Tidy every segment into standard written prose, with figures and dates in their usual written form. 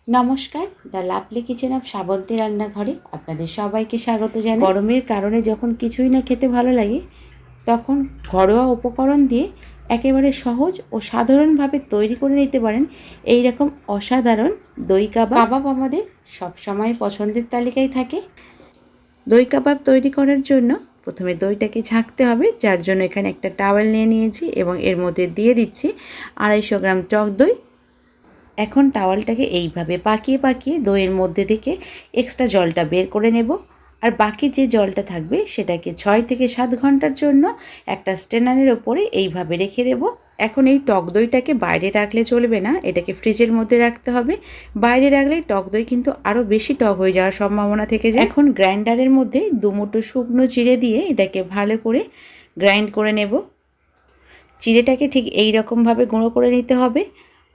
নমস্কার, the lovely kitchen of Srabanti রান্নাঘরে আপনাদের সবাইকে স্বাগত জানাই। গরমের কারণে যখন কিছুই না খেতে ভালো লাগে, তখন ঘরোয়া উপকরণ দিয়ে একেবারে সহজ ও সাধারণভাবে তৈরি করে নিতে পারেন এই রকম অসাধারণ দই কাবাব। কাবাব আমাদের সবসময় পছন্দের তালিকায় থাকে। দই কাবাব তৈরি করার জন্য প্রথমে দইটাকে ঝাঁকতে হবে, যার জন্য এখানে একটা টাওয়েল নিয়ে নিয়েছি এবং এর মধ্যে দিয়ে দিচ্ছি 250 গ্রাম টক দই। এখন টাওয়ালটাকে এইভাবে পাকিয়ে পাকিয়ে দইয়ের মধ্যে থেকে এক্সট্রা জলটা বের করে নেব। আর বাকি যে জলটা থাকবে সেটাকে 6 থেকে 7 ঘন্টার জন্য একটা স্ট্রেনারের ওপরে এইভাবে রেখে দেব। এখন এই টক দইটাকে বাইরে রাখলে চলবে না, এটাকে ফ্রিজের মধ্যে রাখতে হবে। বাইরে রাখলে টক দই কিন্তু আরও বেশি টক হয়ে যাওয়ার সম্ভাবনা থেকে যায়। এখন গ্রাইন্ডারের মধ্যে 2 মুঠো শুকনো চিড়ে দিয়ে এটাকে ভালো করে গ্রাইন্ড করে নেব। চিড়েটাকে ঠিক এই রকমভাবে গুঁড়ো করে নিতে হবে।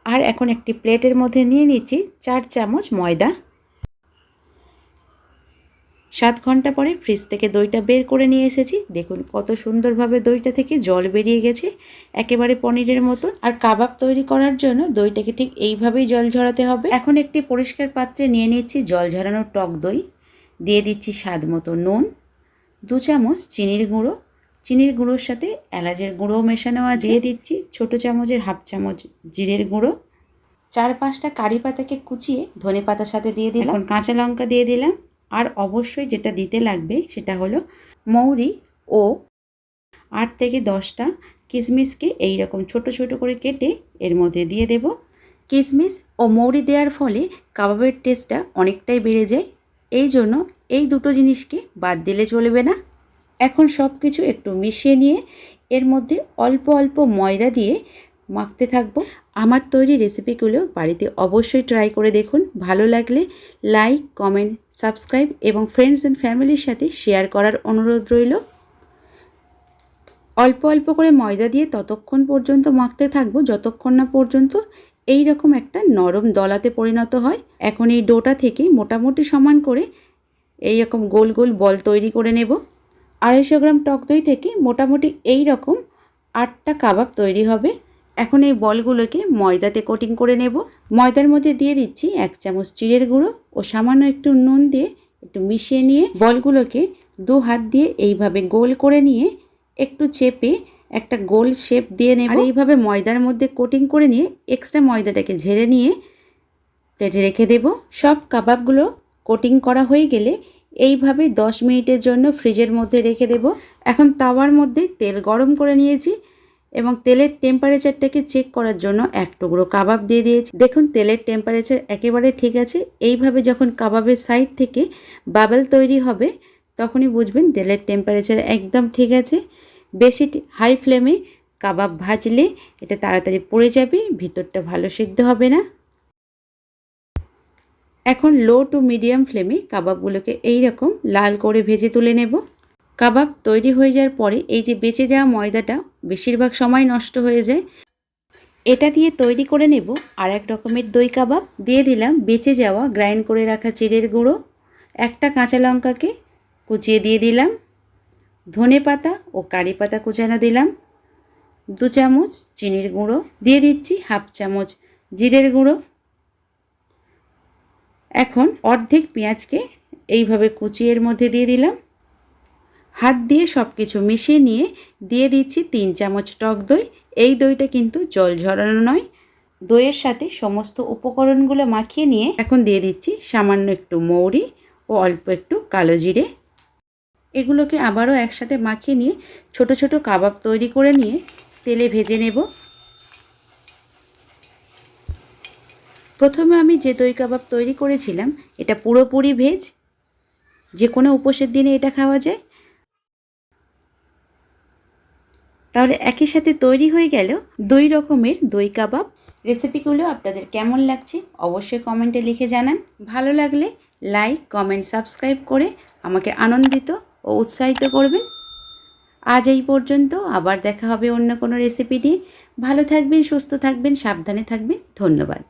আর এখন একটি প্লেটের মধ্যে নিয়ে নিচ্ছি 4 চামচ ময়দা। 7 ঘন্টা পরে ফ্রিজ থেকে দইটা বের করে নিয়ে এসেছি। দেখুন কত সুন্দরভাবে দইটা থেকে জল বেরিয়ে গেছে, একেবারে পনিরের মতো। আর কাবাব তৈরি করার জন্য দইটাকে ঠিক এইভাবেই জল ঝরাতে হবে। এখন একটি পরিষ্কার পাত্রে নিয়ে নিচ্ছি জল ঝরানো টক দই, দিয়ে দিচ্ছি স্বাদ মতো নুন, 2 চামচ চিনির গুঁড়ো, চিনির গুঁড়োর সাথে এলাচের গুঁড়োও মেশানো আছে, দিয়ে দিচ্ছি ছোটো চামচের 1/2 চামচ জিরের গুঁড়ো, 4-5টা কারি পাতাকে কুচিয়ে ধনে পাতার সাথে দিয়ে দিলাম। এখন কাঁচা লঙ্কা দিয়ে দিলাম। আর অবশ্যই যেটা দিতে লাগবে সেটা হলো মৌরি ও 8 থেকে 10টা কিশমিশকে এইরকম ছোট ছোট করে কেটে এর মধ্যে দিয়ে দেব। কিশমিশ ও মৌরি দেওয়ার ফলে কাবাবের টেস্টটা অনেকটাই বেড়ে যায়, এই জন্য এই দুটো জিনিসকে বাদ দিলে চলবে না। এখন সব কিছু একটু মিশিয়ে নিয়ে এর মধ্যে অল্প অল্প ময়দা দিয়ে মাখতে থাকবো। আমার তৈরি রেসিপিগুলো বাড়িতে অবশ্যই ট্রাই করে দেখুন। ভালো লাগলে লাইক, কমেন্ট, সাবস্ক্রাইব এবং ফ্রেন্ডস অ্যান্ড ফ্যামিলির সাথে শেয়ার করার অনুরোধ রইল। অল্প অল্প করে ময়দা দিয়ে ততক্ষণ পর্যন্ত মাখতে থাকবো যতক্ষণ না পর্যন্ত এই রকম একটা নরম দলাতে পরিণত হয়। এখন এই ডোটা থেকে মোটামুটি সমান করে এই রকম গোল গোল বল তৈরি করে নেব। 250 গ্রাম টক দই থেকে মোটামুটি এই রকম 8টা কাবাব তৈরি হবে। এখন এই বলগুলোকে ময়দাতে কোটিং করে নেব। ময়দার মধ্যে দিয়ে দিচ্ছি 1 চামচ চিড়ের গুঁড়ো ও সামান্য একটু নুন দিয়ে একটু মিশিয়ে নিয়ে বলগুলোকে 2 হাত দিয়ে এইভাবে গোল করে নিয়ে একটু চেপে একটা গোল শেপ দিয়ে নেব। আর এইভাবে ময়দার মধ্যে কোটিং করে নিয়ে এক্সট্রা ময়দাটাকে ঝেড়ে নিয়ে প্লেটে রেখে দেব। সব কাবাবগুলো কোটিং করা হয়ে গেলে এইভাবে 10 মিনিটের জন্য ফ্রিজের মধ্যে রেখে দেব। এখন তাওয়ার মধ্যে তেল গরম করে নিয়েছি এবং তেলের টেম্পারেচারটাকে চেক করার জন্য 1 টুকরো কাবাব দিয়ে দিয়েছি। দেখুন তেলের টেম্পারেচার একেবারে ঠিক আছে। এইভাবে যখন কাবাবের সাইড থেকে বাবল তৈরি হবে তখনই বুঝবেন তেলের টেম্পারেচার একদম ঠিক আছে। বেশি হাই ফ্লেমে কাবাব ভাজলে এটা তাড়াতাড়ি পড়ে যাবে, ভিতরটা ভালো সিদ্ধ হবে না। এখন লো টু মিডিয়াম ফ্লেমে কাবাবগুলোকে এই রকম লাল করে ভেজে তুলে নেব। কাবাব তৈরি হয়ে যাওয়ার পরে এই যে বেঁচে যাওয়া ময়দাটা বেশিরভাগ সময় নষ্ট হয়ে যায়, এটা দিয়ে তৈরি করে নেব আর এক রকমের দই কাবাব। দিয়ে দিলাম বেঁচে যাওয়া গ্রাইন্ড করে রাখা জিরের গুঁড়ো, একটা কাঁচা লঙ্কাকে কুচিয়ে দিয়ে দিলাম, ধনে পাতা ও কারি পাতা কুচানো দিলাম, 2 চামচ চিনির গুঁড়ো, দিয়ে দিচ্ছি 1/2 চামচ জিরের গুঁড়ো। এখন অর্ধেক পেঁয়াজকে এইভাবে কুচিয়ে এর মধ্যে দিয়ে দিলাম। হাত দিয়ে সব কিছু মিশিয়ে নিয়ে দিয়ে দিচ্ছি 3 চামচ টক দই। এই দইটা কিন্তু জল ঝরানো নয়। দইয়ের সাথে সমস্ত উপকরণগুলো মাখিয়ে নিয়ে এখন দিয়ে দিচ্ছি সামান্য একটু মৌরি ও অল্প একটু কালো জিরে। এগুলোকে আবারও একসাথে মাখিয়ে নিয়ে ছোট ছোট কাবাব তৈরি করে নিয়ে তেলে ভেজে নেব। প্রথমে আমি যে দই কাবাব তৈরি করেছিলাম এটা পুরোপুরি ভেজ, যে কোনো উপোসের দিনে এটা খাওয়া যায়। তাহলে একই সাথে তৈরি হয়ে গেল 2 রকমের দই কাবাব। রেসিপিগুলো আপনাদের কেমন লাগছে অবশ্যই কমেন্টে লিখে জানান। ভালো লাগলে লাইক, কমেন্ট, সাবস্ক্রাইব করে আমাকে আনন্দিত ও উৎসাহিত করবেন। আজ এই পর্যন্ত, আবার দেখা হবে অন্য কোনো রেসিপি নিয়ে। ভালো থাকবেন, সুস্থ থাকবেন, সাবধানে থাকবেন। ধন্যবাদ।